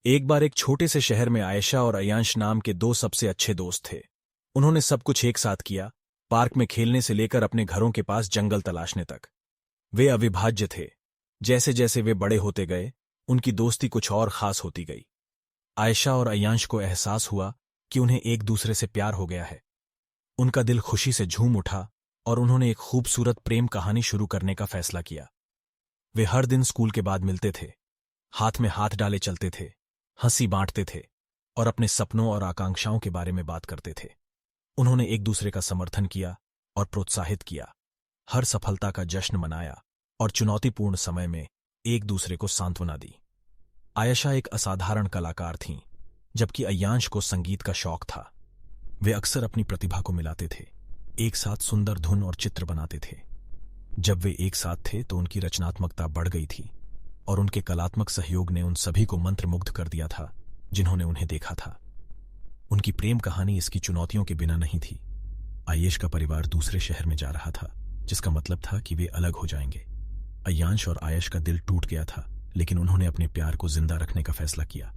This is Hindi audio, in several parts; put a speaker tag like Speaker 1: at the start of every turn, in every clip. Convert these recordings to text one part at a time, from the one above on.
Speaker 1: एक बार एक छोटे से शहर में आयशा और अयांश नाम के दो सबसे अच्छे दोस्त थे। उन्होंने सब कुछ एक साथ किया, पार्क में खेलने से लेकर अपने घरों के पास जंगल तलाशने तक। वे अविभाज्य थे। जैसे जैसे वे बड़े होते गए, उनकी दोस्ती कुछ और खास होती गई। आयशा और अयांश को एहसास हुआ कि उन्हें एक दूसरे से प्यार हो गया है। उनका दिल खुशी से झूम उठा और उन्होंने एक खूबसूरत प्रेम कहानी शुरू करने का फैसला किया। वे हर दिन स्कूल के बाद मिलते थे, हाथ में हाथ डाले चलते थे, हंसी बांटते थे और अपने सपनों और आकांक्षाओं के बारे में बात करते थे। उन्होंने एक दूसरे का समर्थन किया और प्रोत्साहित किया, हर सफलता का जश्न मनाया और चुनौतीपूर्ण समय में एक दूसरे को सांत्वना दी। आयशा एक असाधारण कलाकार थीं, जबकि अयांश को संगीत का शौक था। वे अक्सर अपनी प्रतिभा को मिलाते थे, एक साथ सुंदर धुन और चित्र बनाते थे। जब वे एक साथ थे तो उनकी रचनात्मकता बढ़ गई थी और उनके कलात्मक सहयोग ने उन सभी को मंत्रमुग्ध कर दिया था जिन्होंने उन्हें देखा था। उनकी प्रेम कहानी इसकी चुनौतियों के बिना नहीं थी। आयेश का परिवार दूसरे शहर में जा रहा था, जिसका मतलब था कि वे अलग हो जाएंगे। अयांश और आयश का दिल टूट गया था, लेकिन उन्होंने अपने प्यार को जिंदा रखने का फैसला किया।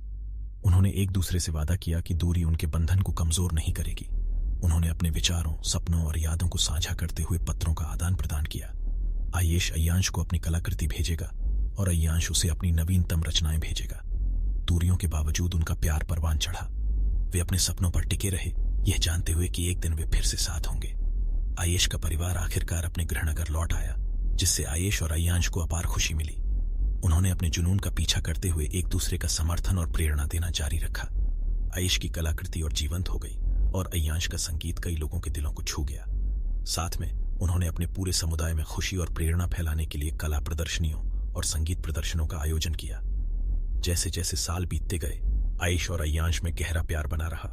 Speaker 1: उन्होंने एक दूसरे से वादा किया कि दूरी उनके बंधन को कमजोर नहीं करेगी। उन्होंने अपने विचारों, सपनों और यादों को साझा करते हुए पत्रों का आदान प्रदान किया। आयेश अयांश को अपनी कलाकृति भेजेगा और अयांश उसे अपनी नवीनतम रचनाएं भेजेगा। दूरियों के बावजूद उनका प्यार परवान चढ़ा। वे अपने सपनों पर टिके रहे, यह जानते हुए कि एक दिन वे फिर से साथ होंगे। आयेश का परिवार आखिरकार अपने गृहनगर लौट आया, जिससे आयेश और अयांश को अपार खुशी मिली। उन्होंने अपने जुनून का पीछा करते हुए एक दूसरे का समर्थन और प्रेरणा देना जारी रखा। आयेश की कलाकृति और जीवंत हो गई और अयांश का संगीत कई लोगों के दिलों को छू गया। साथ में उन्होंने अपने पूरे समुदाय में खुशी और प्रेरणा फैलाने के लिए कला प्रदर्शनियों और संगीत प्रदर्शनों का आयोजन किया। जैसे जैसे साल बीतते गए, आयेश और अयांश में गहरा प्यार बना रहा।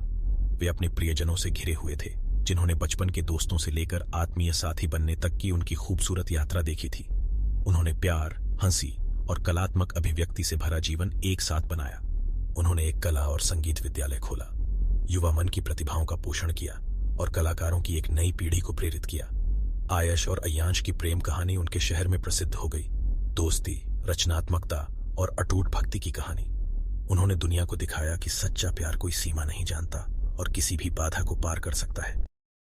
Speaker 1: वे अपने प्रियजनों से घिरे हुए थे, जिन्होंने बचपन के दोस्तों से लेकर आत्मीय साथी बनने तक की उनकी खूबसूरत यात्रा देखी थी। उन्होंने प्यार, हंसी और कलात्मक अभिव्यक्ति से भरा जीवन एक साथ बनाया। उन्होंने एक कला और संगीत विद्यालय खोला, युवा मन की प्रतिभाओं का पोषण किया और कलाकारों की एक नई पीढ़ी को प्रेरित किया। आयश और अयांश की प्रेम कहानी उनके शहर में प्रसिद्ध हो गई। दोस्ती, रचनात्मकता और अटूट भक्ति की कहानी। उन्होंने दुनिया को दिखाया कि सच्चा प्यार कोई सीमा नहीं जानता और किसी भी बाधा को पार कर सकता है।